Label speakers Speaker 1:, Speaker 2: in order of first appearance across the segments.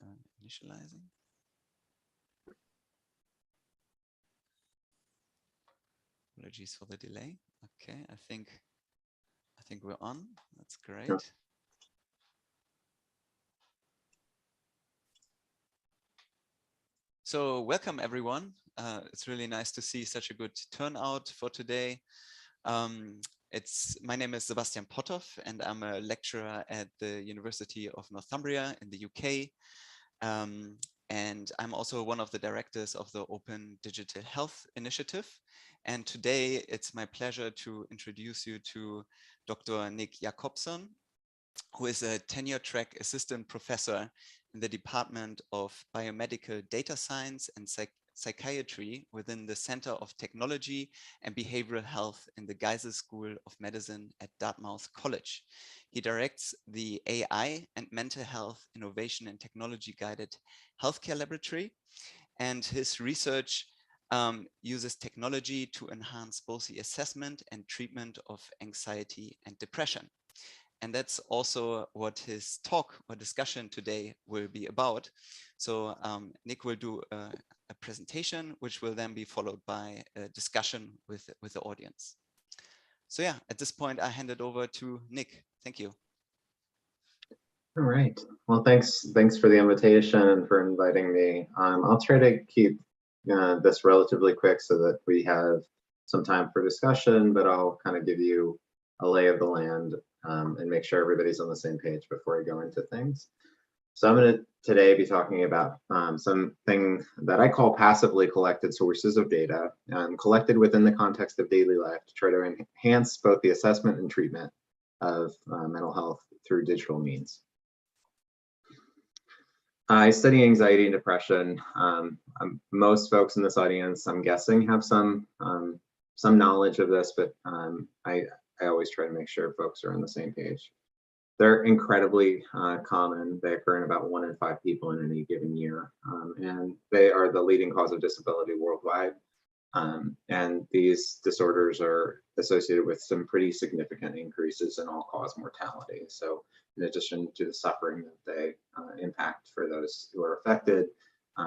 Speaker 1: initializing. Apologies for the delay. Okay, I think we're on. That's great.
Speaker 2: Yeah.
Speaker 1: So welcome everyone. It's really nice to see such a good turnout for today. My name is Sebastian Potthoff and I'm a lecturer at the University of Northumbria in the UK. And I'm also one of the directors of the Open Digital Health Initiative. And today it's my pleasure to introduce you to Dr. Nick Jakobsson, who is a tenure-track assistant professor in the Department of Biomedical Data Science and Psychiatry within the Center of Technology and Behavioral Health in the Geisel School of Medicine at Dartmouth College. He directs the AI and Mental Health Innovation and Technology Guided Healthcare Laboratory, and his research uses technology to enhance both the assessment and treatment of anxiety and depression. And that's also what his talk or discussion today will be about. So Nick will do a presentation, which will then be followed by a discussion with the audience. So yeah, at this point, I hand it over to Nick. Thank you.
Speaker 2: All right. Well, thanks for the invitation and for inviting me. I'll try to keep this relatively quick so that we have some time for discussion, but I'll kind of give you a lay of the land and make sure everybody's on the same page before I go into things. So I'm going to today be talking about something that I call passively collected sources of data collected within the context of daily life to try to enhance both the assessment and treatment of mental health through digital means. I study anxiety and depression. Most folks in this audience, I'm guessing, have some knowledge of this, but I always try to make sure folks are on the same page. They're incredibly common. They occur in about 1 in 5 people in any given year, and they are the leading cause of disability worldwide. And these disorders are associated with some pretty significant increases in all-cause mortality. So in addition to the suffering that they impact for those who are affected,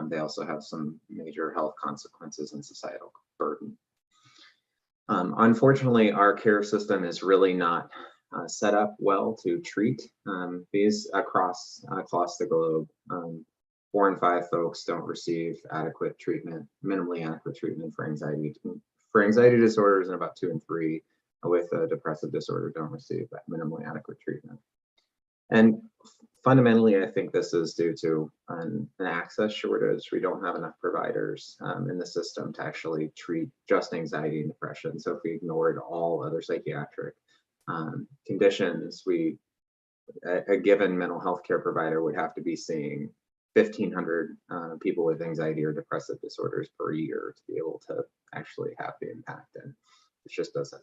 Speaker 2: they also have some major health consequences and societal burden. Unfortunately, our care system is really not set up well to treat these across the globe. 4 in 5 folks don't receive adequate treatment, minimally adequate treatment for anxiety disorders, and about 2 in 3 with a depressive disorder don't receive that minimally adequate treatment. And fundamentally, I think this is due to an access shortage. We don't have enough providers in the system to actually treat just anxiety and depression. So if we ignored all other psychiatric conditions, a given mental health care provider would have to be seeing 1,500 people with anxiety or depressive disorders per year to be able to actually have the impact, and it just doesn't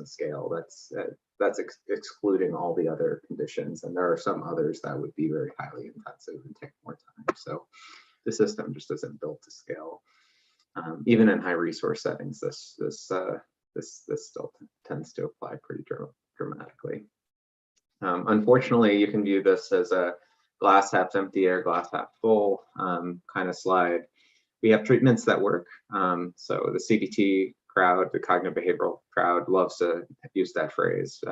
Speaker 2: scale. That's excluding all the other conditions, and there are some others that would be very highly intensive and take more time. So the system just isn't built to scale. Even in high resource settings, this still tends to apply pretty dramatically. Unfortunately, you can view this as a glass half empty or glass half full kind of slide. We have treatments that work. So the CBT crowd, the cognitive behavioral crowd, loves to use that phrase.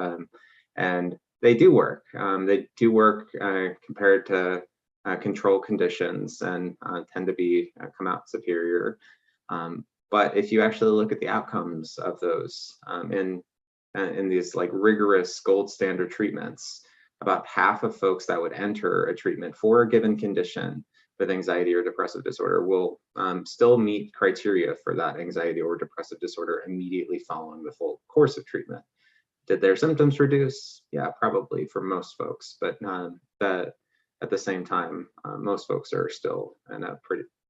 Speaker 2: And they do work. They do work compared to control conditions and tend to come out superior. But if you actually look at the outcomes of those in these like rigorous gold standard treatments, about half of folks that would enter a treatment for a given condition with anxiety or depressive disorder will still meet criteria for that anxiety or depressive disorder immediately following the full course of treatment. Did their symptoms reduce? Yeah, probably for most folks, but at the same time, most folks are still in a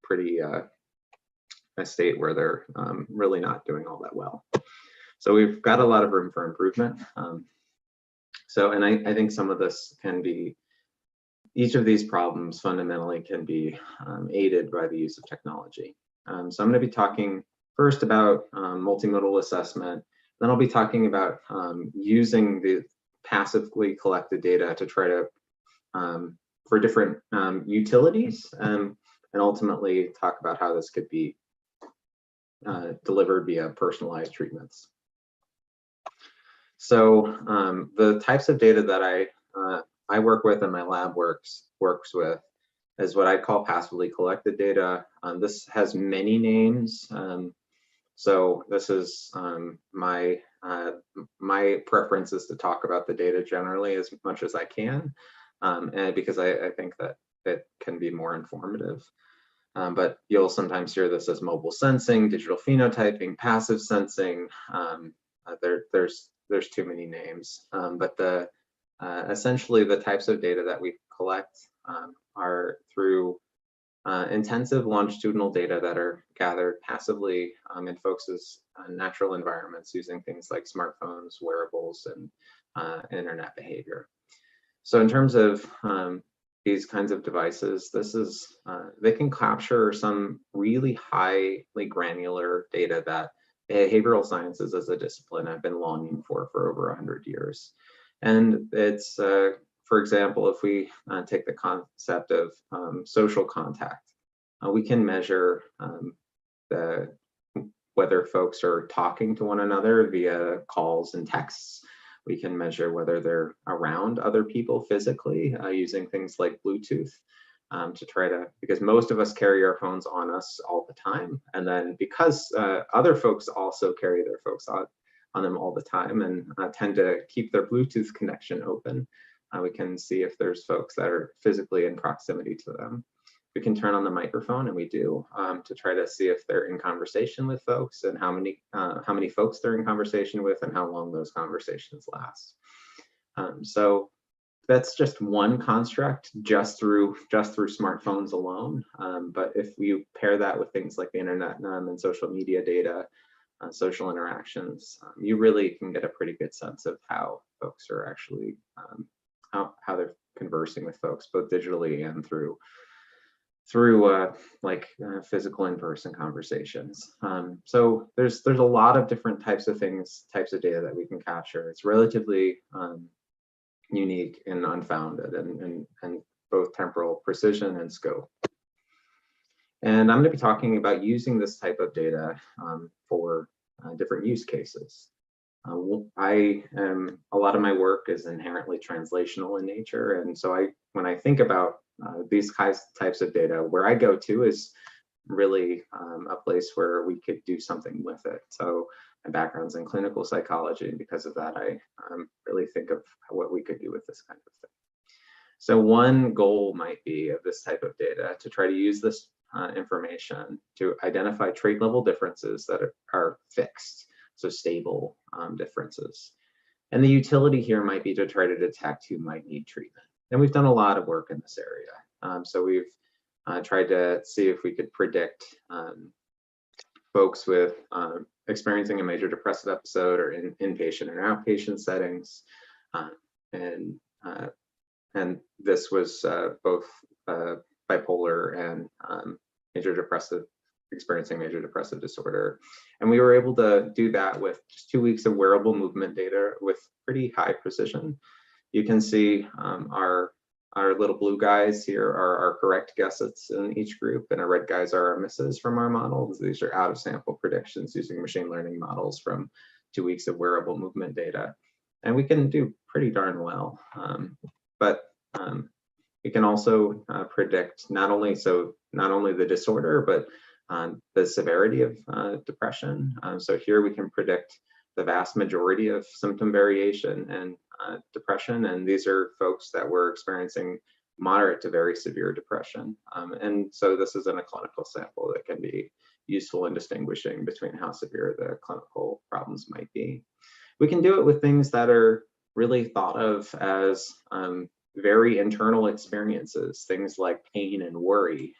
Speaker 2: pretty a state where they're really not doing all that well. So we've got a lot of room for improvement. And I think some of this can be, each of these problems fundamentally can be aided by the use of technology. So I'm going to be talking first about multimodal assessment, then I'll be talking about using the passively collected data to try to for different utilities, and ultimately talk about how this could be delivered via personalized treatments. So the types of data that I work with and my lab works with is what I call passively collected data. This has many names. So this is my preference is to talk about the data generally as much as I can, and because I think that it can be more informative. But you'll sometimes hear this as mobile sensing, digital phenotyping, passive sensing. There's too many names, but essentially the types of data that we collect are through intensive longitudinal data that are gathered passively in folks' natural environments using things like smartphones, wearables, and internet behavior. So in terms of these kinds of devices, they can capture some really highly granular data that behavioral sciences as a discipline have been longing for over 100 years. And it's, for example, if we take the concept of social contact, we can measure whether folks are talking to one another via calls and texts. We can measure whether they're around other people physically using things like Bluetooth to try to, because most of us carry our phones on us all the time. And then because other folks also carry their phones on them all the time and tend to keep their Bluetooth connection open, we can see if there's folks that are physically in proximity to them. We can turn on the microphone, and we do, to try to see if they're in conversation with folks and how many folks they're in conversation with and how long those conversations last. So that's just one construct just through smartphones alone. But if you pair that with things like the internet and social media data, social interactions, you really can get a pretty good sense of how folks are actually, how they're conversing with folks, both digitally and through physical in-person conversations. So there's a lot of different types of data that we can capture. It's relatively unique and unfounded, and both temporal precision and scope. And I'm going to be talking about using this type of data for different use cases. A lot of my work is inherently translational in nature, and so when I think about these types of data, where I go to is really a place where we could do something with it. So my background's in clinical psychology, and because of that, I really think of what we could do with this kind of thing. So one goal might be of this type of data to try to use this information to identify trait level differences that are fixed, so stable differences. And the utility here might be to try to detect who might need treatment. And we've done a lot of work in this area. So we've tried to see if we could predict folks with experiencing a major depressive episode or in inpatient or outpatient settings. And this was both bipolar and experiencing major depressive disorder. And we were able to do that with just 2 weeks of wearable movement data with pretty high precision. You can see our little blue guys here are our correct guesses in each group, and our red guys are our misses from our models. These are out of sample predictions using machine learning models from 2 weeks of wearable movement data. And we can do pretty darn well. But we can also predict not only the disorder, but the severity of depression. So here we can predict the vast majority of symptom variation and depression, and these are folks that were experiencing moderate to very severe depression. And so this is in a clinical sample that can be useful in distinguishing between how severe the clinical problems might be. We can do it with things that are really thought of as very internal experiences, things like pain and worry.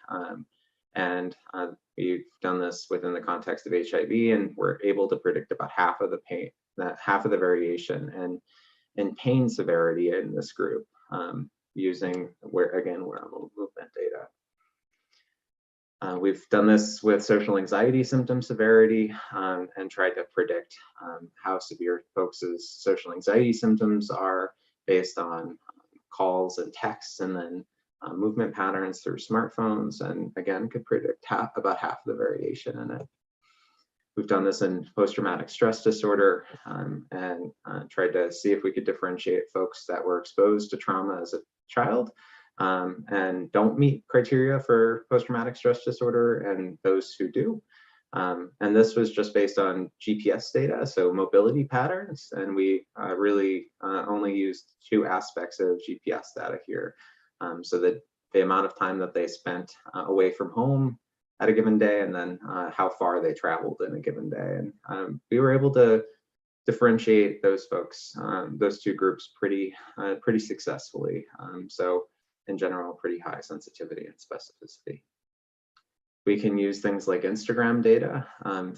Speaker 2: And we've done this within the context of HIV, and we're able to predict about half of the pain, half of the variation and pain severity in this group using wearable movement data. We've done this with social anxiety symptom severity and tried to predict how severe folks' social anxiety symptoms are based on calls and texts, and then movement patterns through smartphones, and again, could predict about half of the variation in it. We've done this in post-traumatic stress disorder and tried to see if we could differentiate folks that were exposed to trauma as a child and don't meet criteria for post-traumatic stress disorder and those who do. And this was just based on GPS data, so mobility patterns, and we really only used 2 aspects of GPS data here. So that the amount of time that they spent away from home at a given day, and then how far they traveled in a given day. And we were able to differentiate those folks, those 2 groups pretty successfully. So in general, pretty high sensitivity and specificity. We can use things like Instagram data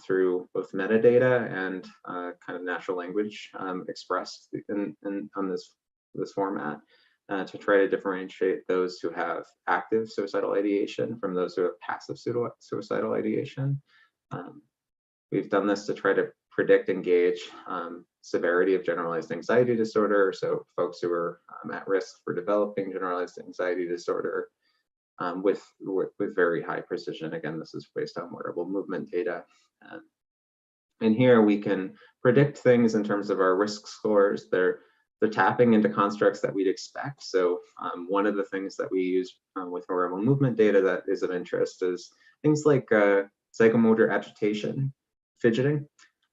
Speaker 2: through both metadata and kind of natural language expressed on this format to try to differentiate those who have active suicidal ideation from those who have passive suicidal ideation. We've done this to try to predict and gauge severity of generalized anxiety disorder, so folks who are at risk for developing generalized anxiety disorder with very high precision. Again, this is based on wearable movement data. And here we can predict things in terms of our risk scores. They're tapping into constructs that we'd expect. So one of the things that we use with wearable movement data that is of interest is things like psychomotor agitation, fidgeting.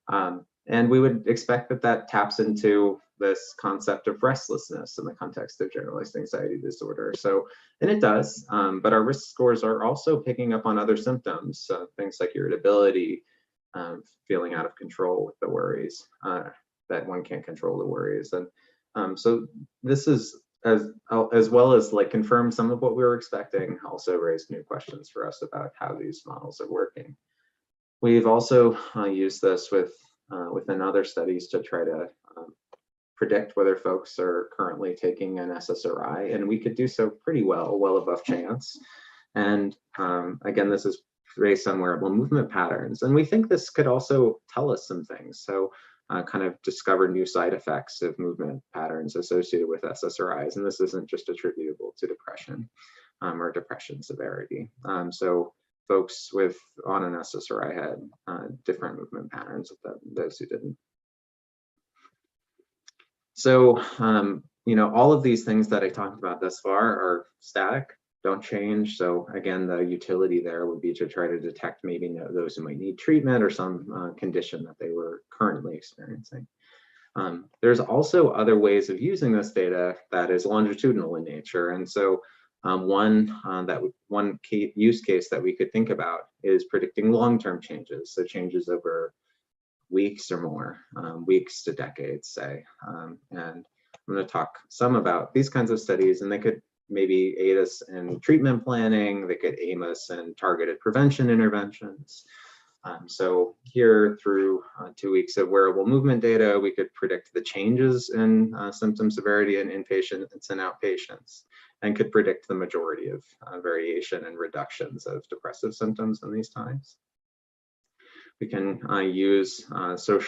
Speaker 2: And we would expect that that taps into this concept of restlessness in the context of generalized anxiety disorder. So, and it does, but our risk scores are also picking up on other symptoms, things like irritability, feeling out of control with the worries, that one can't control the worries. And so this is, as well as like confirm some of what we were expecting, also raised new questions for us about how these models are working. We've also used this within other studies to try to predict whether folks are currently taking an SSRI, and we could do so pretty well above chance. And again, this is based on wearable movement patterns, and we think this could also tell us some things. So kind of discover new side effects of movement patterns associated with SSRIs, and this isn't just attributable to depression or depression severity. So folks on an SSRI had different movement patterns than those who didn't. So, you know, all of these things that I talked about thus far are static, don't change. So again, the utility there would be to try to detect maybe those who might need treatment or some condition that they were currently experiencing. There's also other ways of using this data that is longitudinal in nature. And so one key use case that we could think about is predicting long-term changes. So changes over weeks or more, weeks to decades, say. And I'm going to talk some about these kinds of studies, and they could maybe aid us in treatment planning. They could aim us in targeted prevention interventions. So here, through 2 weeks of wearable movement data, we could predict the changes in symptom severity in inpatients and outpatients, and could predict the majority of variation and reductions of depressive symptoms in these times. We can use search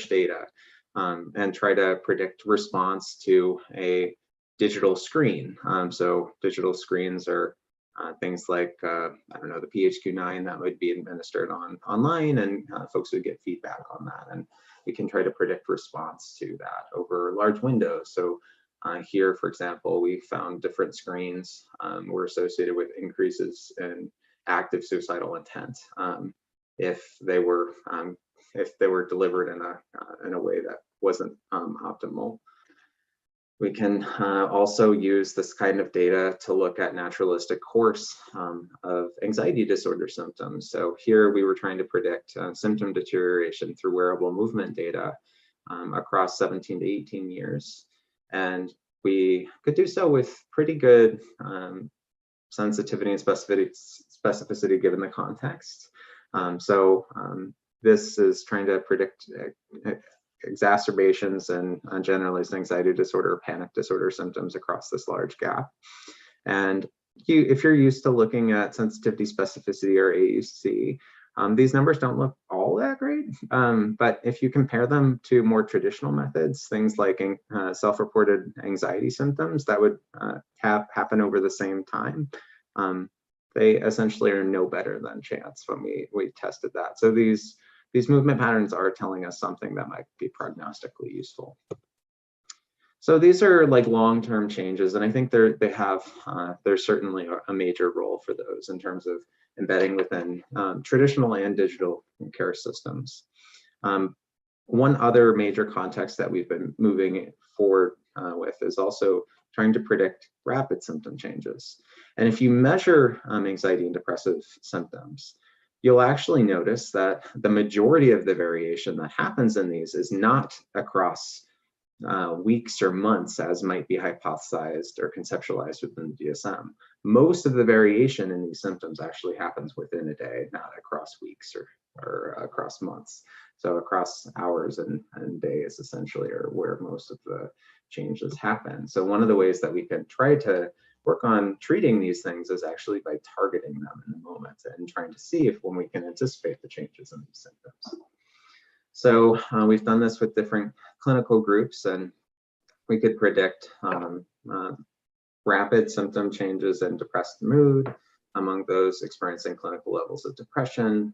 Speaker 2: data and try to predict response to a digital screen. So digital screens are things like, I don't know, the PHQ-9 that would be administered online, and folks would get feedback on that. And we can try to predict response to that over large windows. So here, for example, we found different screens were associated with increases in active suicidal intent if they were delivered in a way that wasn't optimal. We can also use this kind of data to look at naturalistic course of anxiety disorder symptoms. So here we were trying to predict symptom deterioration through wearable movement data across 17 to 18 years. And we could do so with pretty good sensitivity and specificity given the context. This is trying to predict exacerbations and generalized anxiety disorder, panic disorder symptoms across this large gap. And if you're used to looking at sensitivity, specificity, or AUC, These numbers don't look all that great, but if you compare them to more traditional methods, things like self-reported anxiety symptoms that would happen over the same time, they essentially are no better than chance when we tested that. So these movement patterns are telling us something that might be prognostically useful. So these are like long-term changes, and I think there's certainly a major role for those in terms of embedding within traditional and digital care systems. One other major context that we've been moving forward with is also trying to predict rapid symptom changes. And if you measure anxiety and depressive symptoms, you'll actually notice that the majority of the variation that happens in these is not across weeks or months, as might be hypothesized or conceptualized within the DSM. Most of the variation in these symptoms actually happens within a day, not across weeks or across months. So across hours and days, essentially, are where most of the changes happen. So one of the ways that we can try to work on treating these things is actually by targeting them in the moment and trying to see when we can anticipate the changes in these symptoms. So we've done this with different clinical groups, and we could predict rapid symptom changes in depressed mood among those experiencing clinical levels of depression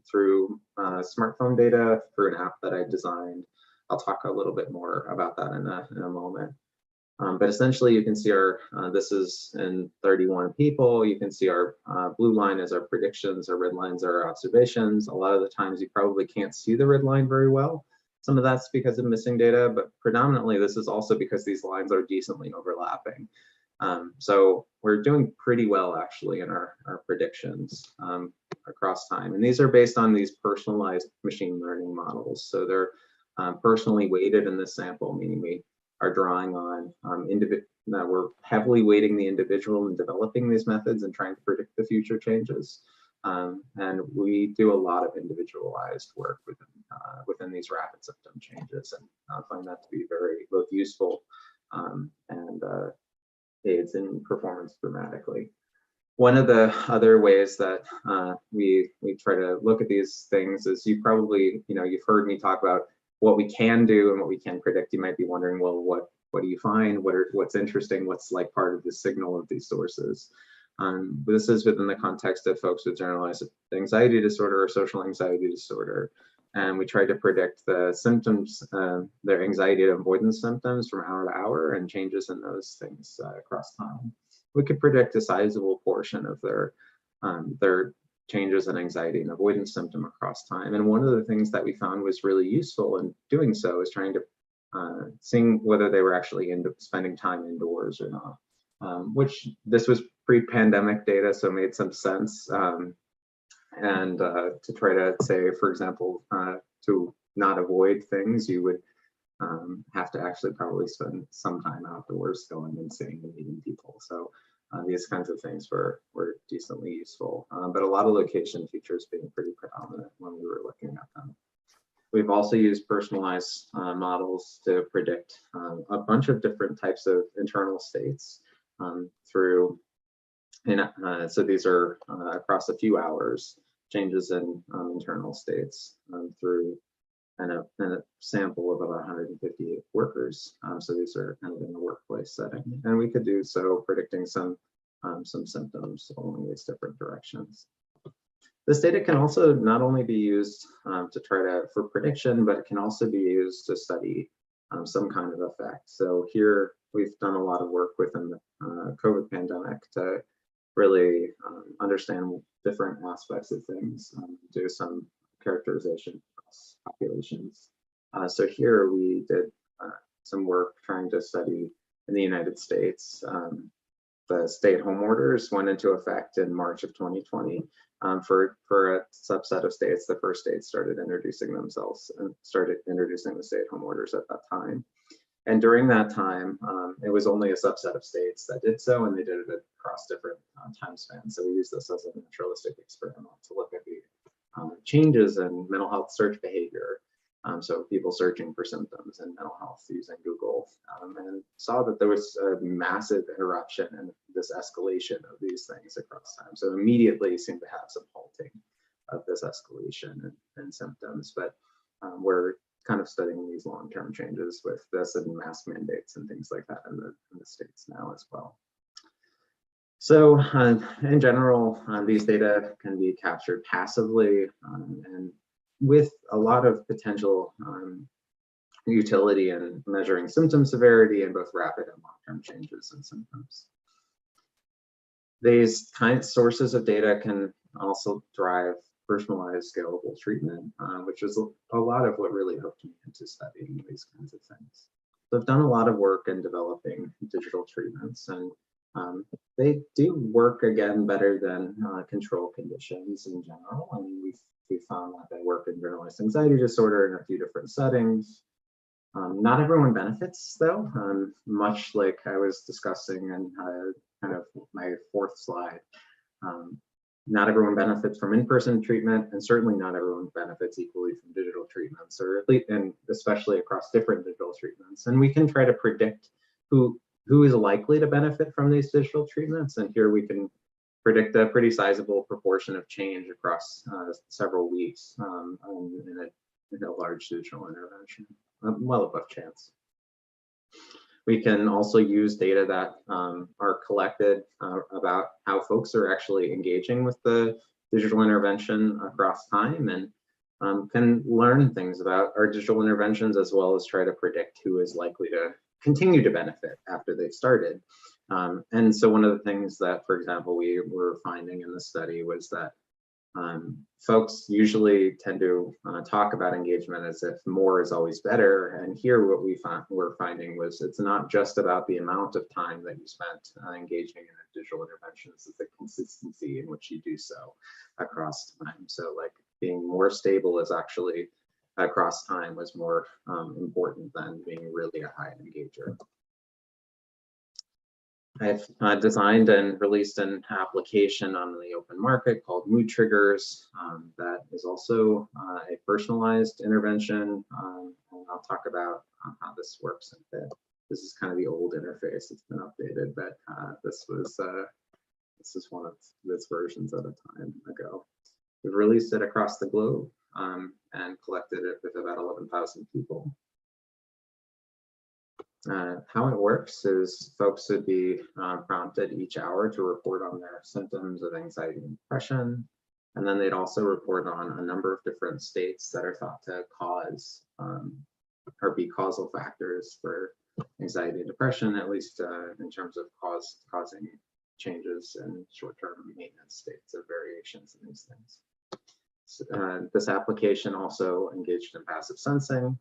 Speaker 2: through smartphone data through an app that I designed. I'll talk a little bit more about that in a moment. But essentially, you can see this is in 31 people. You can see our blue line is our predictions, our red lines are our observations. A lot of the times you probably can't see the red line very well. Some of that's because of missing data, but predominantly this is also because these lines are decently overlapping. So we're doing pretty well actually in our predictions across time. And these are based on these personalized machine learning models. So they're personally weighted in this sample, meaning we are drawing on we're heavily weighting the individual in developing these methods and trying to predict the future changes. And we do a lot of individualized work within these rapid symptom changes, and I find that to be very both useful and aids in performance dramatically. One of the other ways that we try to look at these things is you've heard me talk about what we can do and what we can predict. You might be wondering, well, what do you find? What's interesting? What's like part of the signal of these sources? This is within the context of folks with generalized anxiety disorder or social anxiety disorder. And we try to predict the symptoms, their anxiety and avoidance symptoms from hour to hour and changes in those things across time. We could predict a sizable portion of their changes in anxiety and avoidance symptom across time. And one of the things that we found was really useful in doing so is trying to seeing whether they were actually spending time indoors or not, which this was pre-pandemic data, so made some sense. And to try to say, for example, to not avoid things, you would have to actually probably spend some time outdoors going and seeing and meeting people. So these kinds of things were decently useful, but a lot of location features being pretty predominant when we were looking at them. We've also used personalized models to predict a bunch of different types of internal states through, so these are across a few hours, changes in internal states through and a sample of about 158 workers. So these are kind of in the workplace setting, and we could do so predicting some symptoms along these different directions. This data can also not only be used for prediction, but it can also be used to study some kind of effect. So here we've done a lot of work within the COVID pandemic to really understand different aspects of things, do some characterization across populations. So here we did some work trying to study in the United States. The stay-at-home orders went into effect in March of 2020 for a subset of states. The first states started introducing themselves and started introducing the stay-at-home orders at that time. And during that time, it was only a subset of states that did so, and they did it across different time spans. So we used this as a naturalistic experiment to look at the changes in mental health search behavior. So people searching for symptoms in mental health using Google, and saw that there was a massive interruption in this escalation of these things across time. So immediately seemed to have some halting. this escalation and symptoms. But we're kind of studying these long-term changes with this and mask mandates and things like that in the States now as well. So in general, these data can be captured passively and with a lot of potential utility in measuring symptom severity and both rapid and long-term changes in symptoms. These sources of data can also drive personalized, scalable treatment, which is a lot of what really hooked me into studying these kinds of things. So I've done a lot of work in developing digital treatments, and they do work, again, better than control conditions in general. I mean, we found that they work in generalized anxiety disorder in a few different settings. Not everyone benefits, though, much like I was discussing in kind of my fourth slide. Not everyone benefits from in-person treatment, and certainly not everyone benefits equally from digital treatments, or at least, and especially across different digital treatments. And we can try to predict who is likely to benefit from these digital treatments, and here we can predict a pretty sizable proportion of change across several weeks in a large digital intervention, well above chance. We can also use data that are collected about how folks are actually engaging with the digital intervention across time, and can learn things about our digital interventions, as well as try to predict who is likely to continue to benefit after they've started. And so one of the things that, for example, we were finding in the study was that folks usually tend to talk about engagement as if more is always better. And here what we're finding was it's not just about the amount of time that you spent engaging in a digital intervention, it's the consistency in which you do so across time. So like being more stable is actually across time was more important than being really a high engager. I've designed and released an application on the open market called Mood Triggers that is also a personalized intervention. And I'll talk about how this works in a bit. This is kind of the old interface. It's been updated, but this is one of its versions at a time ago. We've released it across the globe and collected it with about 11,000 people. How it works is folks would be prompted each hour to report on their symptoms of anxiety and depression. And then they'd also report on a number of different states that are thought to cause or be causal factors for anxiety and depression, at least in terms of causing changes in short-term maintenance states or variations in these things. So, this application also engaged in passive sensing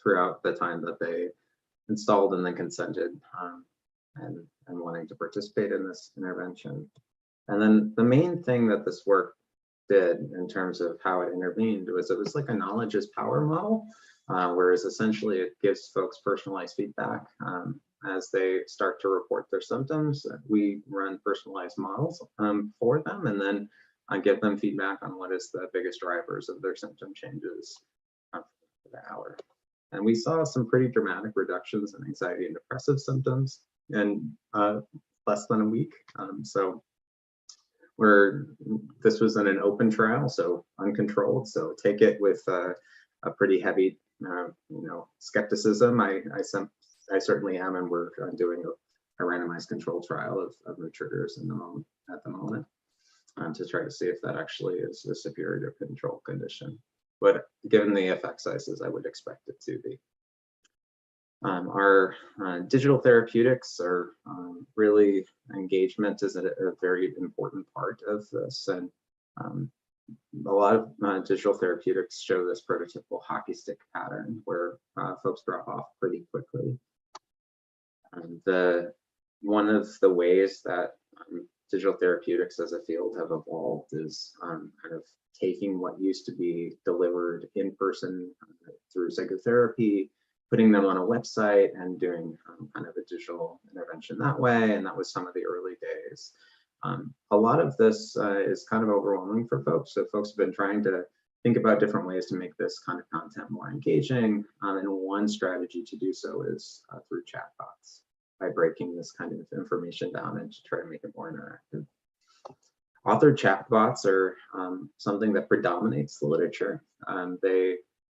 Speaker 2: throughout the time that they installed and then consented and wanting to participate in this intervention. And then the main thing that this work did in terms of how it intervened was it was like a knowledge is power model, whereas essentially it gives folks personalized feedback as they start to report their symptoms. We run personalized models for them, and then give them feedback on what is the biggest drivers of their symptom changes for the hour. And we saw some pretty dramatic reductions in anxiety and depressive symptoms in less than a week. So this was in an open trial, so uncontrolled. So take it with a pretty heavy, skepticism. I certainly am, and we're doing a randomized control trial of mood triggers at the moment to try to see if that actually is a superior control condition. But given the effect sizes, I would expect it to be. Our digital therapeutics are really engagement is a very important part of this. And a lot of digital therapeutics show this prototypical hockey stick pattern where folks drop off pretty quickly. One of the ways that digital therapeutics as a field have evolved is kind of taking what used to be delivered in person through psychotherapy, putting them on a website and doing kind of a digital intervention that way. And that was some of the early days. A lot of this is kind of overwhelming for folks. So folks have been trying to think about different ways to make this kind of content more engaging. And one strategy to do so is through chatbots, by breaking this kind of information down and to try to make it more interactive. Authored chatbots are something that predominates the literature. They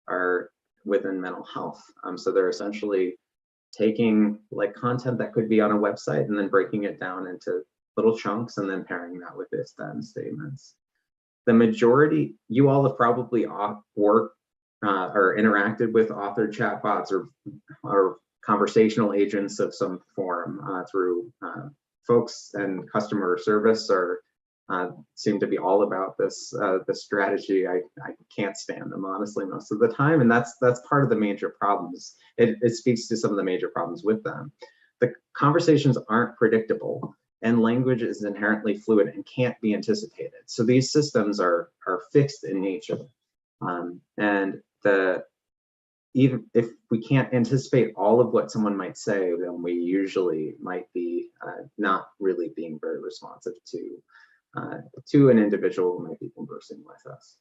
Speaker 2: are within mental health. So they're essentially taking like content that could be on a website and then breaking it down into little chunks and then pairing that with if then statements. The majority, you all have probably worked or interacted with authored chatbots or conversational agents of some form through folks and customer service or seem to be all about this strategy. I can't stand them honestly most of the time, and that's part of the major problems. It speaks to some of the major problems with them. The conversations aren't predictable, and language is inherently fluid and can't be anticipated. So these systems are fixed in nature, and even if we can't anticipate all of what someone might say, then we usually might be not really being very responsive to an individual who might be conversing with us.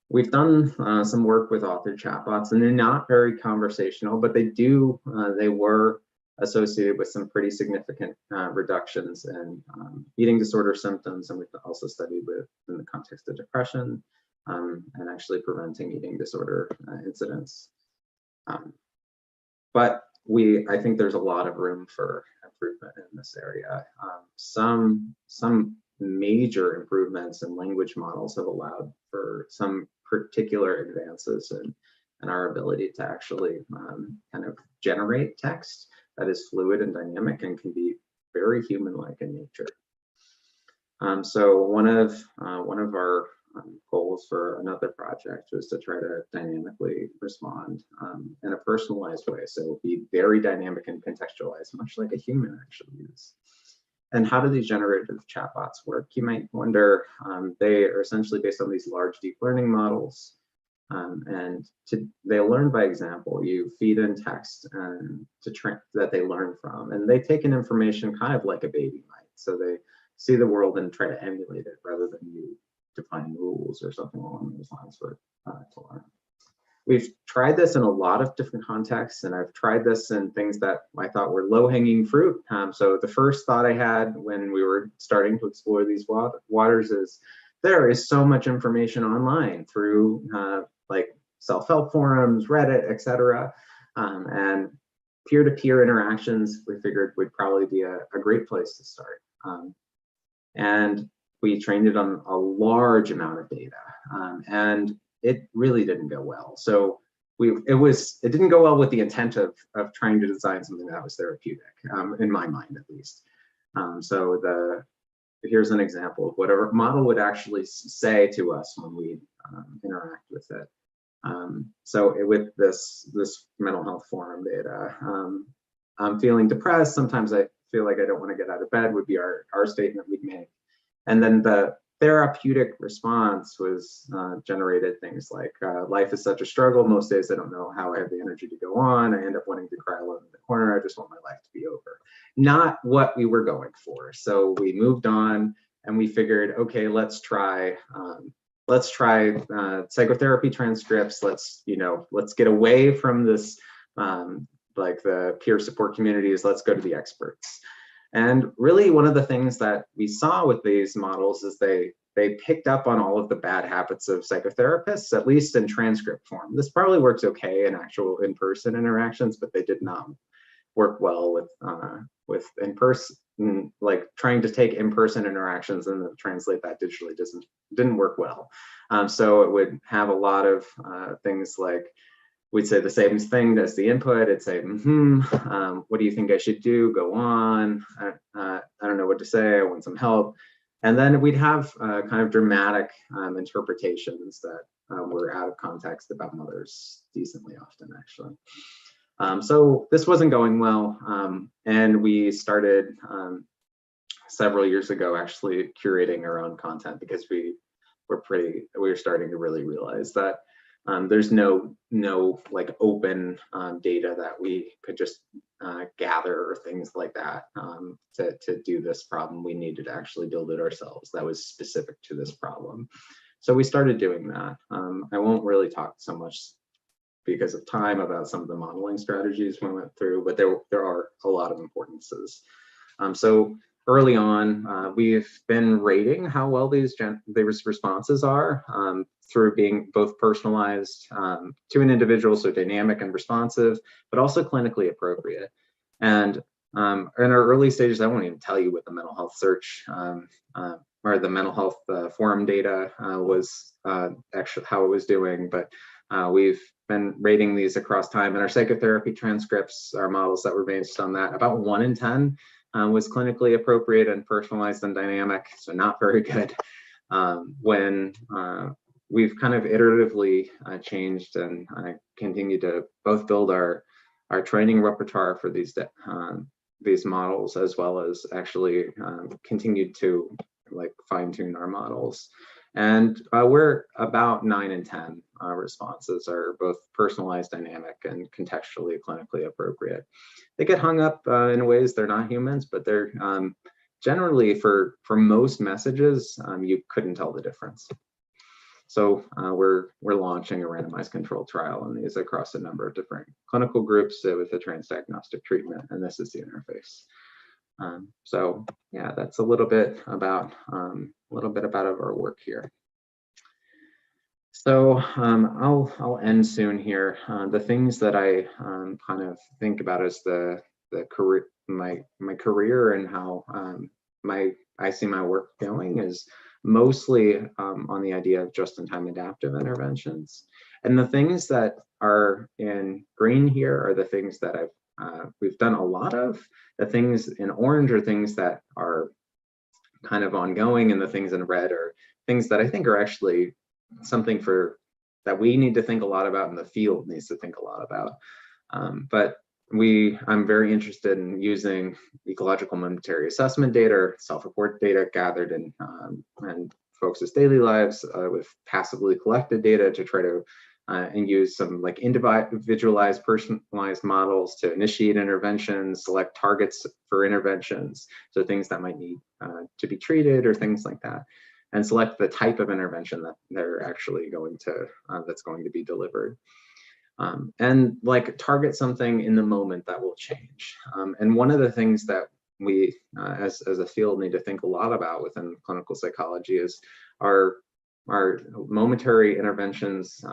Speaker 2: We've done some work with authored chatbots, and they're not very conversational, but they were associated with some pretty significant reductions in eating disorder symptoms, and we've also studied in the context of depression and actually preventing eating disorder incidents. But I think there's a lot of room for improvement in this area. Some major improvements in language models have allowed for some particular advances in our ability to actually kind of generate text that is fluid and dynamic and can be very human-like in nature. So one of our goals for another project was to try to dynamically respond in a personalized way. So be very dynamic and contextualized, much like a human actually is. And how do these generative chatbots work? You might wonder, they are essentially based on these large deep learning models. They learn by example. You feed in text that they learn from, and they take in information kind of like a baby might. So they see the world and try to emulate it rather than you define rules or something along those lines for to learn. We've tried this in a lot of different contexts, and I've tried this in things that I thought were low-hanging fruit. So the first thought I had when we were starting to explore these waters is there is so much information online through like self-help forums, Reddit, etc. And peer-to-peer interactions we figured would probably be a great place to start. And we trained it on a large amount of data, and it really didn't go well. So it didn't go well with the intent of trying to design something that was therapeutic, in my mind at least. Here's an example of what a model would actually say to us when we interact with it. With this mental health forum data, I'm feeling depressed. Sometimes I feel like I don't want to get out of bed would be our statement we'd make. And then the therapeutic response was generated things like, life is such a struggle. Most days I don't know how I have the energy to go on. I end up wanting to cry alone in the corner. I just want my life to be over. Not what we were going for. So we moved on and we figured, okay, let's try psychotherapy transcripts. Let's get away from this, like the peer support communities. Let's go to the experts. And really one of the things that we saw with these models is they picked up on all of the bad habits of psychotherapists, at least in transcript form. This probably works okay in actual in-person interactions, but they did not work well with in-person, like trying to take in-person interactions and then translate that digitally didn't work well. So it would have a lot of things like, we'd say the same thing as the input. It'd say, what do you think I should do? Go on. I don't know what to say. I want some help. And then we'd have kind of dramatic interpretations that were out of context about mothers decently often, actually. So this wasn't going well. And we started several years ago actually curating our own content because we were starting to really realize that there's no like open data that we could just gather or things like that to do this problem. We needed to actually build it ourselves that was specific to this problem. So we started doing that. I won't really talk so much because of time about some of the modeling strategies we went through, but there are a lot of importances. So early on, we've been rating how well these responses are through being both personalized to an individual, so dynamic and responsive, but also clinically appropriate. And in our early stages, I won't even tell you what the mental health search or the mental health forum data was actually how it was doing, but we've been rating these across time. And our psychotherapy transcripts, our models that were based on that, about 1 in 10 was clinically appropriate and personalized and dynamic, so not very good. When we've kind of iteratively changed and continue to both build our training repertoire for these models, as well as actually continue to like fine-tune our models. And we're about 9 in 10 responses are both personalized, dynamic, and contextually clinically appropriate. They get hung up in ways they're not humans, but they're generally for most messages, you couldn't tell the difference. So we're launching a randomized controlled trial on these across a number of different clinical groups with a transdiagnostic treatment, and this is the interface. So yeah, that's a little bit about our work here. So I'll end soon here. The things that I kind of think about as the career, my career, and how I see my work going is mostly on the idea of just-in-time adaptive interventions. And the things that are in green here are the things that we've done a lot of. The things in orange are things that are kind of ongoing, and the things in red are things that I think are actually something that we need to think a lot about, and the field needs to think a lot about. But I'm very interested in using ecological momentary assessment data, or self-report data gathered in folks' daily lives with passively collected data to try to and use some like individualized, personalized models to initiate interventions, select targets for interventions, so things that might need to be treated or things like that, and select the type of intervention that they're actually going to that's going to be delivered. And like target something in the moment that will change. And one of the things that we as a field need to think a lot about within clinical psychology is our momentary interventions.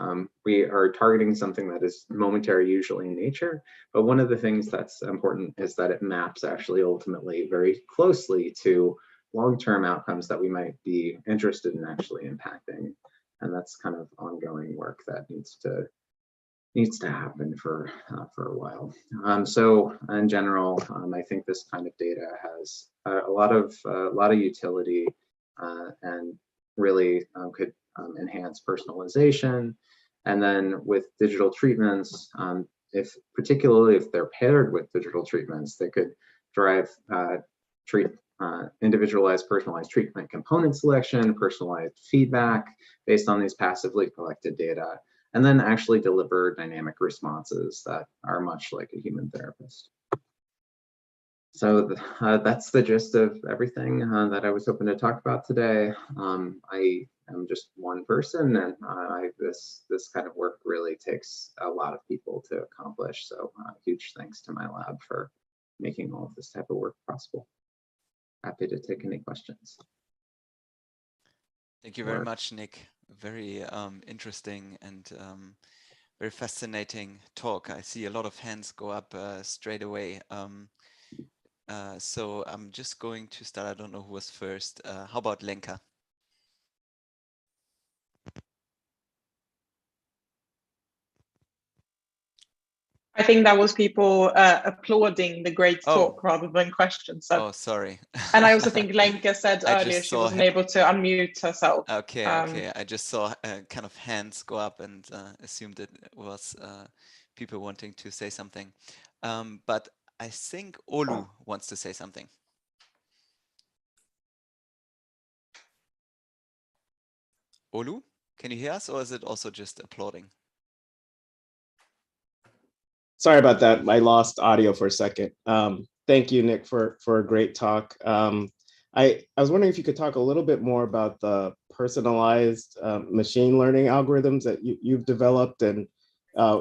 Speaker 2: We are targeting something that is momentary usually in nature, but one of the things that's important is that it maps actually ultimately very closely to long-term outcomes that we might be interested in actually impacting. And that's kind of ongoing work that needs to happen for a while. So in general, I think this kind of data has a lot of utility and really could enhance personalization. And then with digital treatments, particularly if they're paired with digital treatments, they could drive individualized, personalized treatment component selection, personalized feedback based on these passively collected data, and then actually deliver dynamic responses that are much like a human therapist. So that's the gist of everything that I was hoping to talk about today. I am just one person, and this kind of work really takes a lot of people to accomplish. So huge thanks to my lab for making all of this type of work possible. Happy to take any questions.
Speaker 1: Thank you very much, Nick. Very interesting and very fascinating talk. I see a lot of hands go up straight away. So I'm just going to start. I don't know who was first. How about Lenka?
Speaker 3: I think that was people applauding the great talk rather than questions. So.
Speaker 1: Oh, sorry.
Speaker 3: And I also think Lenka said earlier she wasn't able to unmute herself.
Speaker 1: Okay, okay. I just saw kind of hands go up and assumed it was people wanting to say something. But I think Olu wants to say something. Olu, can you hear us, or is it also just applauding?
Speaker 4: Sorry about that. I lost audio for a second. Thank you, Nick, for a great talk. I was wondering if you could talk a little bit more about the personalized machine learning algorithms that you've developed, and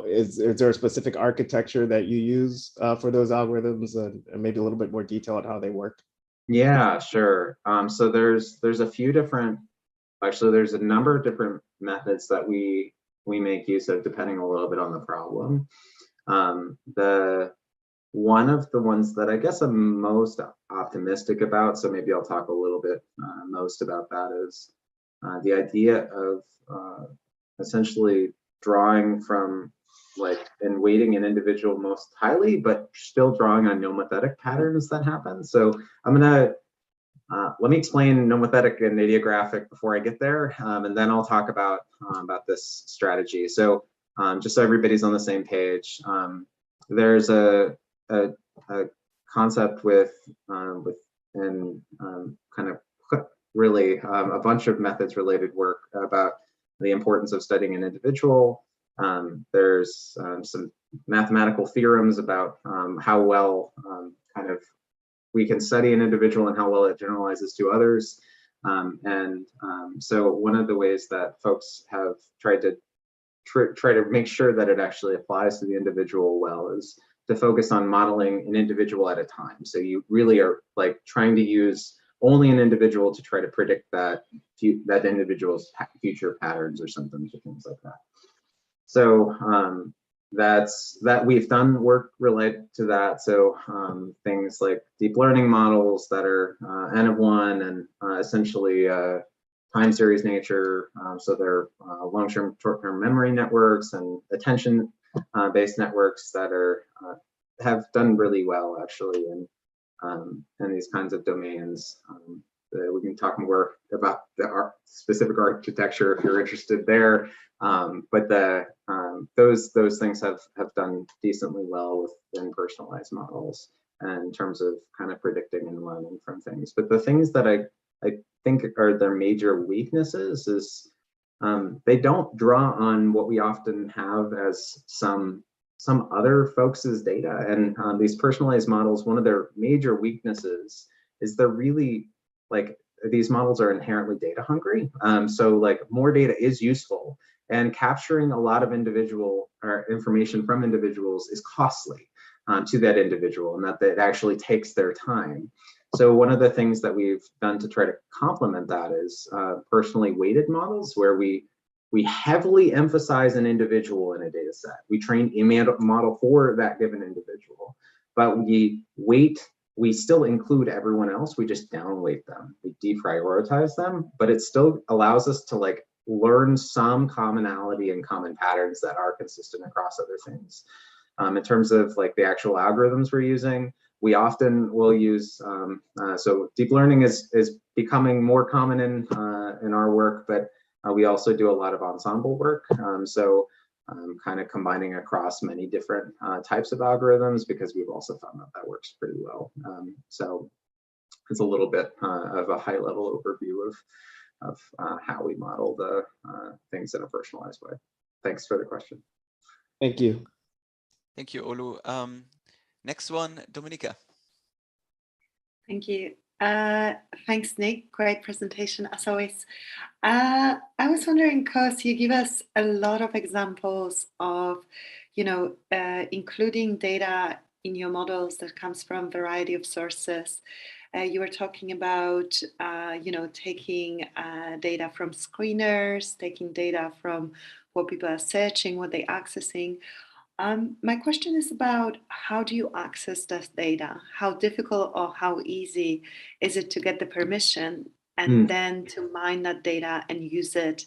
Speaker 4: is there a specific architecture that you use for those algorithms, and maybe a little bit more detail on how they work?
Speaker 2: Yeah, sure. So there's a few different, actually there's a number of different methods that we make use of depending a little bit on the problem. The one of the ones that I guess I'm most optimistic about, so maybe I'll talk a little bit most about that, is the idea of essentially drawing from and weighting an individual most highly, but still drawing on nomothetic patterns that happen. So I'm gonna let me explain nomothetic and ideographic before I get there, and then I'll talk about this strategy. So just so everybody's on the same page, there's a concept with and kind of really a bunch of methods related work about the importance of studying an individual. There's some mathematical theorems about how well kind of we can study an individual and how well it generalizes to others. So one of the ways that folks have tried to try to make sure that it actually applies to the individual well is to focus on modeling an individual at a time. So you really are trying to use only an individual to try to predict that individual's future patterns or symptoms or things like that. So we've done work related to that. So things like deep learning models that are N of 1 and essentially time series nature. So they're long-term, short-term memory networks and attention-based networks that are have done really well actually in these kinds of domains. We can talk more about the specific architecture if you're interested there. But those things have done decently well within personalized models in terms of kind of predicting and learning from things. But the things that I think are their major weaknesses is they don't draw on what we often have as some other folks' data. And these personalized models, one of their major weaknesses is they're really these models are inherently data hungry. So more data is useful, and capturing a lot of individual or information from individuals is costly to that individual, and that it actually takes their time. So one of the things that we've done to try to complement that is personally weighted models, where we heavily emphasize an individual in a data set. We train a model for that given individual, but we still include everyone else. We just downweight them. We deprioritize them, but it still allows us to learn some commonality and common patterns that are consistent across other things. In terms of the actual algorithms we're using, we often will use, so deep learning is becoming more common in our work, but we also do a lot of ensemble work. So kind of combining across many different types of algorithms, because we've also found that works pretty well. So it's a little bit of a high level overview of how we model the things in a personalized way. Thanks for the question.
Speaker 4: Thank you.
Speaker 1: Thank you, Olu. Next one, Dominika.
Speaker 5: Thank you. Thanks, Nick. Great presentation as always. I was wondering, because you give us a lot of examples of, including data in your models that comes from a variety of sources. You were talking about, taking data from screeners, taking data from what people are searching, what they're accessing. My question is about, how do you access this data? How difficult or how easy is it to get the permission and then to mine that data and use it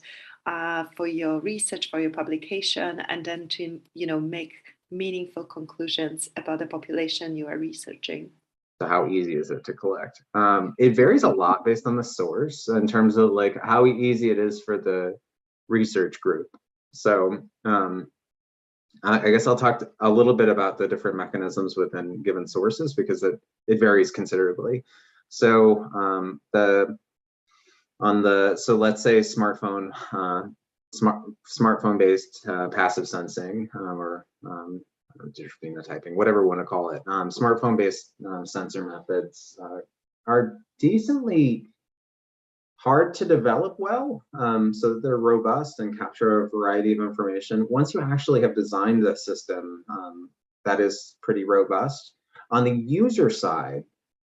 Speaker 5: for your research, for your publication, and then to make meaningful conclusions about the population you are researching?
Speaker 2: So how easy is it to collect? It varies a lot based on the source in terms of how easy it is for the research group. So I guess I'll talk a little bit about the different mechanisms within given sources, because it varies considerably. So so let's say smartphone based passive sensing or digital phenotyping, whatever we want to call it. Smartphone based sensor methods are decently hard to develop well, so they're robust and capture a variety of information. Once you actually have designed the system, that is pretty robust. On the user side,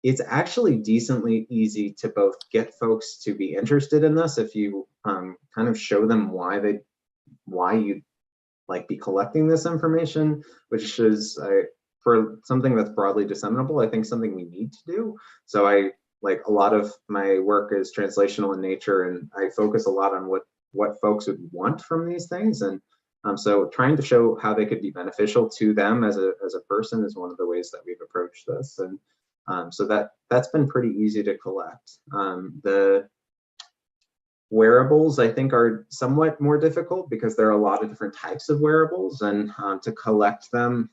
Speaker 2: it's actually decently easy to both get folks to be interested in this if you kind of show them why you like be collecting this information, which is for something that's broadly disseminable, I think something we need to do. So I like a lot of my work is translational in nature, and I focus a lot on what folks would want from these things. And so trying to show how they could be beneficial to them as a person is one of the ways that we've approached this. And so that's been pretty easy to collect. The wearables, I think, are somewhat more difficult because there are a lot of different types of wearables, and to collect them,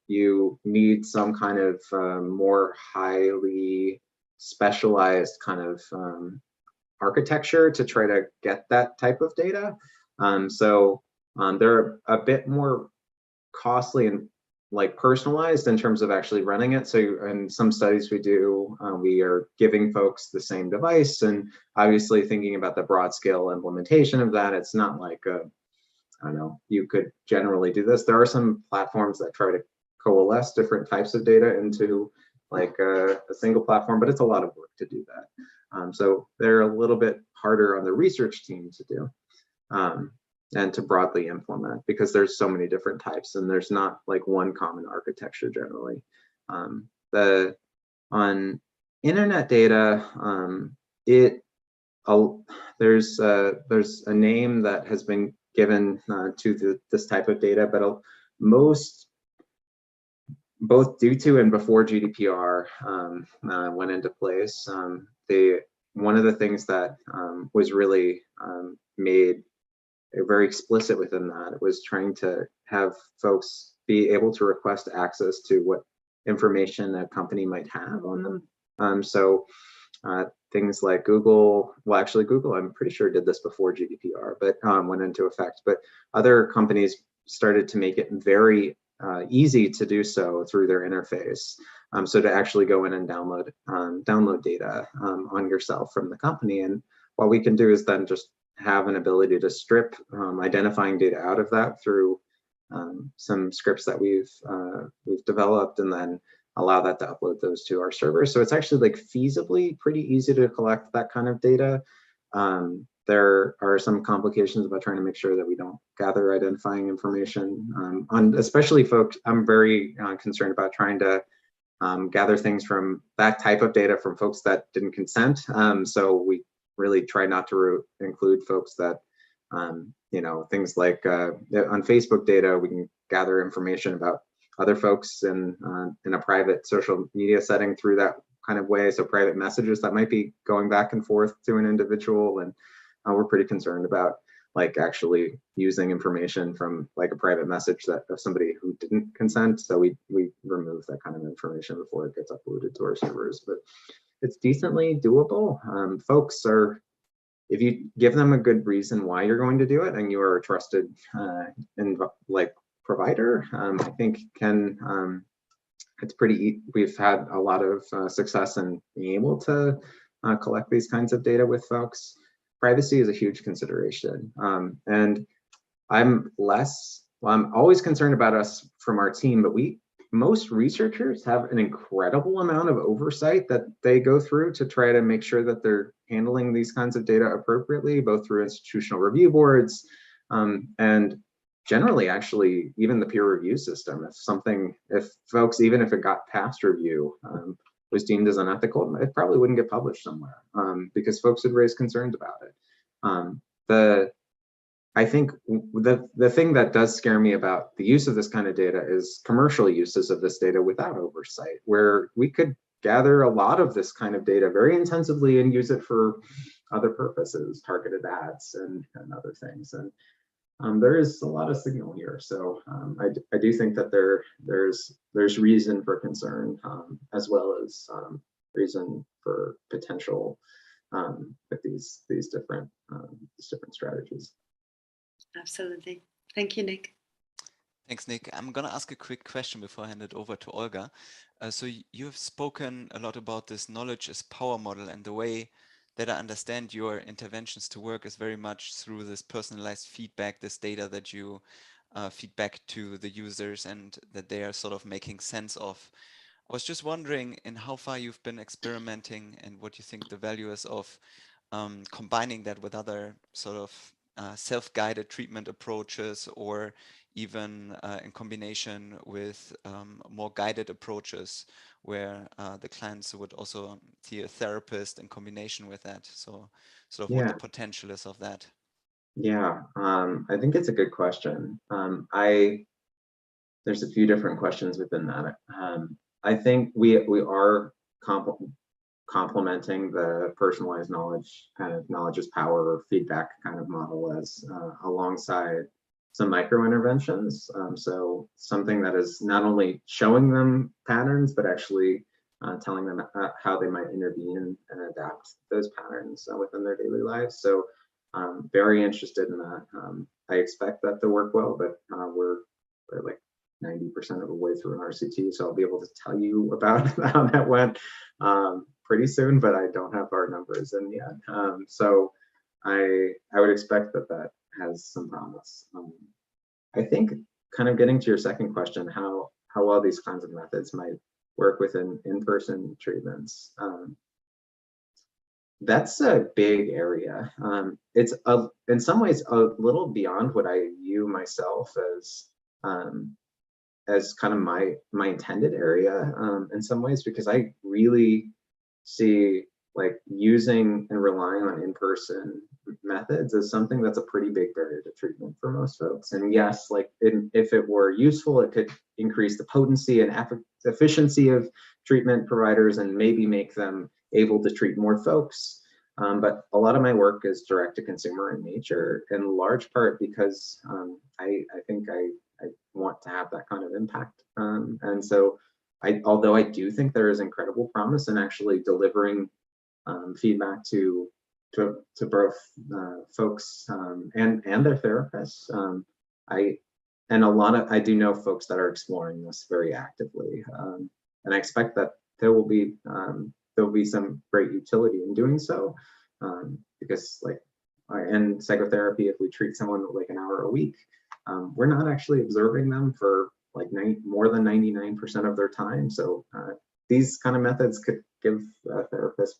Speaker 2: you need some kind of more highly specialized kind of architecture to try to get that type of data. So they're a bit more costly and like personalized in terms of actually running it. So in some studies we do, we are giving folks the same device, and obviously thinking about the broad scale implementation of that, it's not like I don't know, you could generally do this. There are some platforms that try to coalesce different types of data into like a single platform, but it's a lot of work to do that. So they're a little bit harder on the research team to do. And to broadly implement, because there's so many different types and there's not like one common architecture generally. On internet data, there's a name that has been given to this type of data, but most, both due to and before GDPR went into place, one of the things that was really made very explicit within that, it was trying to have folks be able to request access to what information a company might have on them. So things like Google, well, actually Google, I'm pretty sure did this before GDPR, but went into effect. But other companies started to make it very easy to do so through their interface. So to actually go in and download data on yourself from the company. And what we can do is then just have an ability to strip identifying data out of that through some scripts that we've developed, and then allow that to upload those to our servers. So it's actually like feasibly pretty easy to collect that kind of data. There are some complications about trying to make sure that we don't gather identifying information on, especially folks. I'm very concerned about trying to gather things from that type of data from folks that didn't consent. So we really try not to include folks that, you know, things like on Facebook data, we can gather information about other folks in a private social media setting through that kind of way. So private messages that might be going back and forth to an individual, and we're pretty concerned about like actually using information from like a private message that of somebody who didn't consent. So we remove that kind of information before it gets uploaded to our servers. But it's decently doable. Folks are, if you give them a good reason why you're going to do it, and you are a trusted and like provider, I think it's pretty. We've had a lot of success in being able to collect these kinds of data with folks. Privacy is a huge consideration, and I'm always concerned about us from our team, but most researchers have an incredible amount of oversight that they go through to try to make sure that they're handling these kinds of data appropriately, both through institutional review boards and generally actually even the peer review system. If folks, even if it got past review, was deemed as unethical, it probably wouldn't get published somewhere because folks would raise concerns about it. I think the thing that does scare me about the use of this kind of data is commercial uses of this data without oversight, where we could gather a lot of this kind of data very intensively and use it for other purposes, targeted ads and other things. And there is a lot of signal here. So I do think that there's reason for concern as well as reason for potential with these different strategies.
Speaker 5: Absolutely. Thank you, Nick.
Speaker 1: Thanks, Nick. I'm going to ask a quick question before I hand it over to Olga. So you have spoken a lot about this knowledge as power model, and the way that I understand your interventions to work is very much through this personalized feedback, this data that you feed back to the users and that they are sort of making sense of. I was just wondering in how far you've been experimenting and what you think the value is of combining that with other sort of self-guided treatment approaches, or even in combination with more guided approaches where the clients would also see a therapist in combination with that. So sort of what the
Speaker 2: Yeah,
Speaker 1: potential is of that.
Speaker 2: yeah. I think it's a good question. There's a few different questions within that. I think we are complementing the personalized knowledge, kind of knowledge is power or feedback kind of model, as alongside some micro interventions. So something that is not only showing them patterns, but actually telling them how they might intervene and adapt those patterns within their daily lives. So very interested in that. I expect that to work well, but we're like 90% of the way through an RCT, so I'll be able to tell you about how that went pretty soon, but I don't have our numbers in yet. So I would expect that that has some promise. I think kind of getting to your second question, how well these kinds of methods might work within in-person treatments. That's a big area. It's in some ways a little beyond what I view myself as kind of my intended area in some ways, because I really see like using and relying on in-person methods as something that's a pretty big barrier to treatment for most folks. And yes, like if it were useful, it could increase the potency and efficiency of treatment providers and maybe make them able to treat more folks. But a lot of my work is direct to consumer in nature, in large part because I think I want to have that kind of impact. And so although I do think there is incredible promise in actually delivering feedback to both folks and their therapists, I do know folks that are exploring this very actively, and I expect that there will be some great utility in doing so, because like in psychotherapy, if we treat someone like an hour a week, we're not actually observing them for like more than 99% of their time. So these kind of methods could give therapists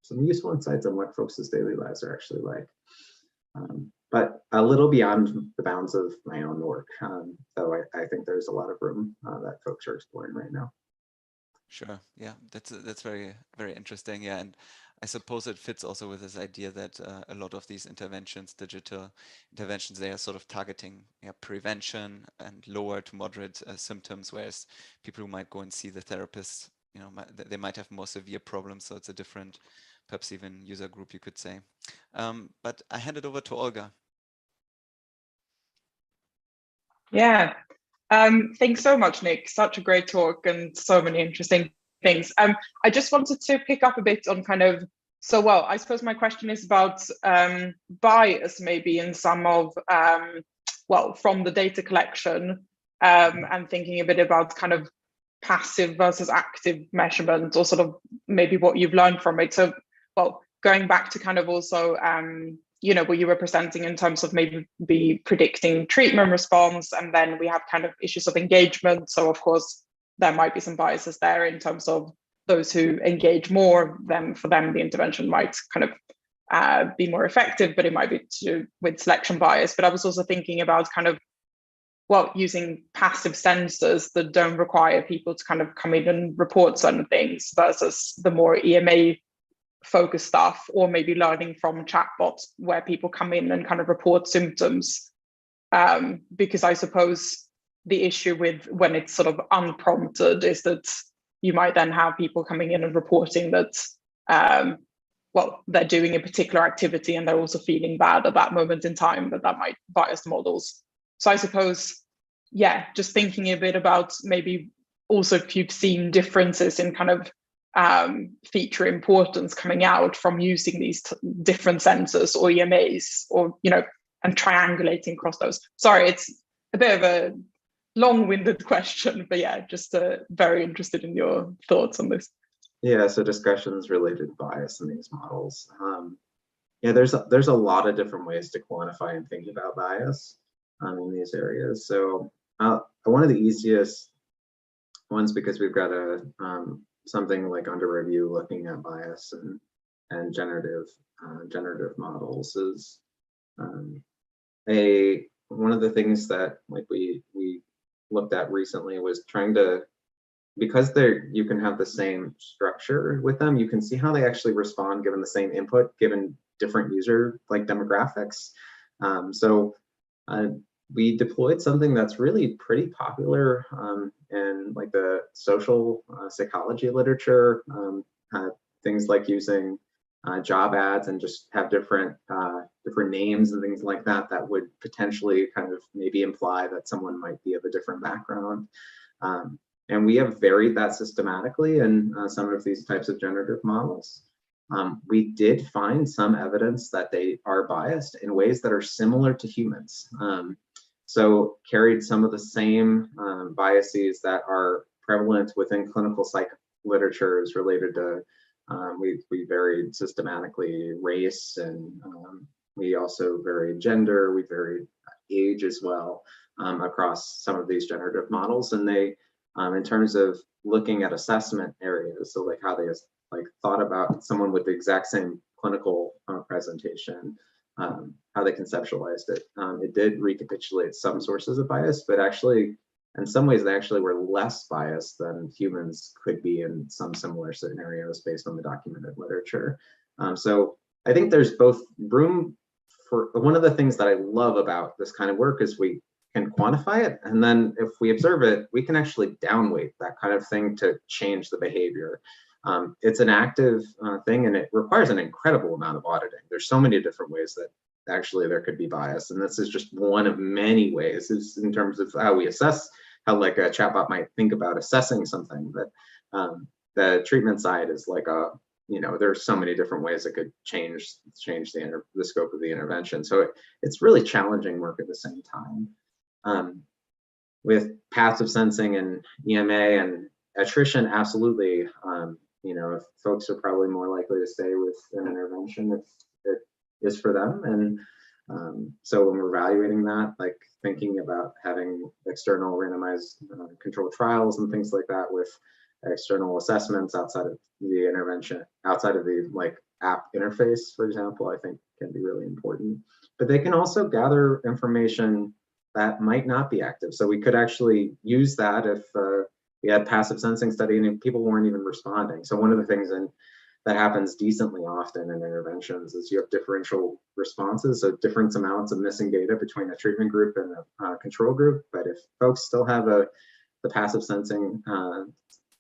Speaker 2: some useful insights on what folks' daily lives are actually like. But a little beyond the bounds of my own work. So I think there's a lot of room that folks are exploring right now.
Speaker 1: Sure. Yeah, that's very, very interesting. Yeah, and I suppose it fits also with this idea that a lot of these interventions, digital interventions, they are sort of targeting prevention and lower to moderate symptoms, whereas people who might go and see the therapist, they might have more severe problems. So it's a different, perhaps even user group, you could say. But I hand it over to Olga.
Speaker 3: Yeah. Thanks so much, Nick. Such a great talk and so many interesting things. I just wanted to pick up a bit on kind of, I suppose my question is about bias maybe in some of, from the data collection and thinking a bit about kind of passive versus active measurement, or sort of maybe what you've learned from it. So, going back to kind of also, what you were presenting in terms of maybe be predicting treatment response, and then we have kind of issues of engagement. So of course, there might be some biases there in terms of those who engage more, then for them, the intervention might kind of be more effective, but it might be to do with selection bias. But I was also thinking about kind of, using passive sensors that don't require people to kind of come in and report certain things versus the more EMA focused stuff, or maybe learning from chatbots where people come in and kind of report symptoms. Because I suppose the issue with when it's sort of unprompted is that you might then have people coming in and reporting that, they're doing a particular activity and they're also feeling bad at that moment in time, but that might bias the models. So I suppose, just thinking a bit about maybe also if you've seen differences in kind of feature importance coming out from using these different sensors or EMAs, or and triangulating across those. Sorry, it's a bit of a long-winded question, but just very interested in your thoughts on this.
Speaker 2: Yeah, so discussions related to bias in these models. There's a lot of different ways to quantify and think about bias in these areas. So one of the easiest One's because we've got a something like under review looking at bias and generative models is one of the things that like we looked at recently was trying to, because you can have the same structure with them, you can see how they actually respond given the same input, given different user like demographics. We deployed something that's really pretty popular in like the social psychology literature, things like using job ads and just have different names and things like that that would potentially kind of maybe imply that someone might be of a different background. And we have varied that systematically in some of these types of generative models. We did find some evidence that they are biased in ways that are similar to humans. So carried some of the same biases that are prevalent within clinical psych literatures related to, we varied systematically race, and we also varied gender, we varied age as well across some of these generative models. And they, in terms of looking at assessment areas, so like how they like thought about someone with the exact same clinical presentation, how they conceptualized it. It did recapitulate some sources of bias, but actually, in some ways, they actually were less biased than humans could be in some similar scenarios based on the documented literature. So I think there's both room for, one of the things that I love about this kind of work is we can quantify it, and then if we observe it, we can actually downweight that kind of thing to change the behavior. It's an active thing, and it requires an incredible amount of auditing. There's so many different ways that actually there could be bias, and this is just one of many ways. Is in terms of how we assess, how like a chatbot might think about assessing something. But the treatment side is like there's so many different ways it could change the scope of the intervention. So it's really challenging work at the same time. With passive sensing and EMA and attrition, absolutely. If folks are probably more likely to stay with an intervention if it is for them. And so when we're evaluating that, like thinking about having external randomized controlled trials and things like that with external assessments outside of the intervention, outside of the like app interface, for example, I think can be really important. But they can also gather information that might not be active. So we could actually use that if we had passive sensing study and people weren't even responding. So one of the things that happens decently often in interventions is you have differential responses, so different amounts of missing data between a treatment group and a control group. But if folks still have the passive sensing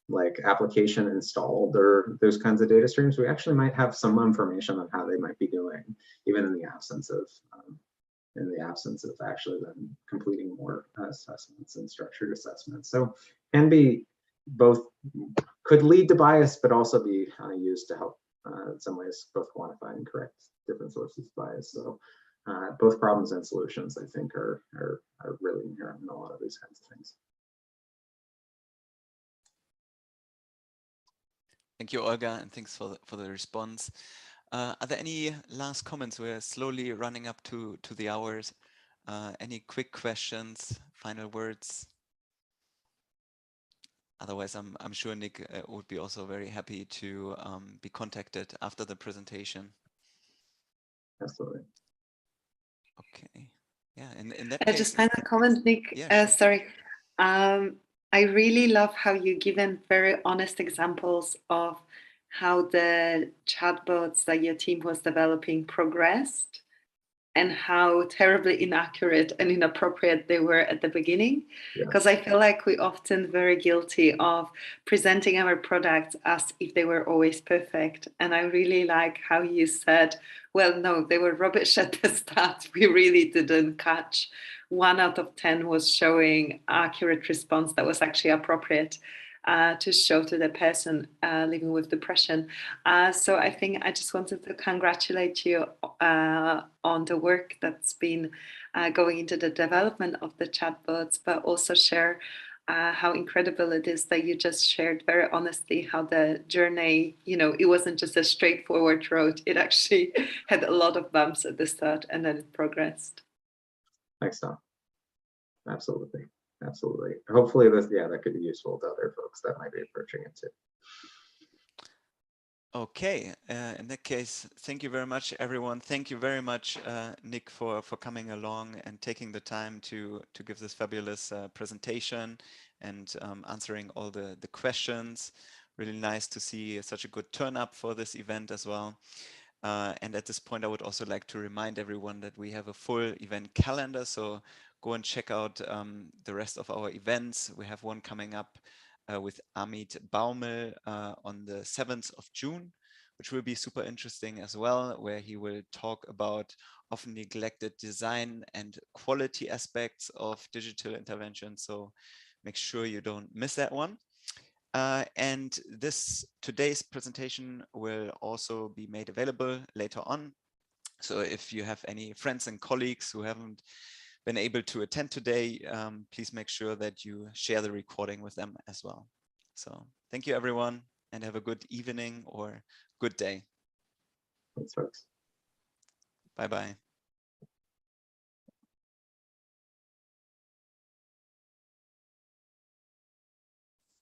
Speaker 2: like application installed or those kinds of data streams, we actually might have some information on how they might be doing, even in the absence of actually them completing more assessments and structured assessments. So can be both, could lead to bias, but also be used to help in some ways both quantify and correct different sources of bias. So both problems and solutions, I think, are really inherent in a lot of these kinds of things.
Speaker 1: Thank you, Olga, and thanks for the response. Are there any last comments? We're slowly running up to the hours. Any quick questions, final words? Otherwise, I'm sure Nick would be also very happy to be contacted after the presentation.
Speaker 2: Absolutely.
Speaker 1: Okay. Yeah. In that case,
Speaker 5: just final comment, Nick.
Speaker 1: Yeah, sure.
Speaker 5: Sorry. I really love how you given very honest examples of how the chatbots that your team was developing progressed and how terribly inaccurate and inappropriate they were at the beginning. Because I feel like we often very guilty of presenting our products as if they were always perfect. And I really like how you said, well, no, they were rubbish at the start. We really didn't catch. 1 out of 10 was showing accurate response that was actually appropriate to show to the person living with depression. So I think I just wanted to congratulate you on the work that's been going into the development of the chatbots, but also share how incredible it is that you just shared very honestly how the journey, it wasn't just a straightforward road. It actually had a lot of bumps at the start and then it progressed.
Speaker 2: Thanks, Tom. Absolutely. Absolutely. Hopefully this, yeah, that could be useful to other folks that might be approaching it too.
Speaker 1: Okay, in that case, thank you very much, everyone. Thank you very much, Nick, for coming along and taking the time to give this fabulous presentation and answering all the questions. Really nice to see such a good turn up for this event as well. And at this point, I would also like to remind everyone that we have a full event calendar. So go and check out the rest of our events. We have one coming up with Amit Baumel on the 7th of June, which will be super interesting as well, where he will talk about often neglected design and quality aspects of digital intervention. So make sure you don't miss that one. And today's presentation will also be made available later on. So if you have any friends and colleagues who haven't been able to attend today, please make sure that you share the recording with them as well. So thank you, everyone, and have a good evening or good day.
Speaker 2: Thanks, folks.
Speaker 1: Bye-bye.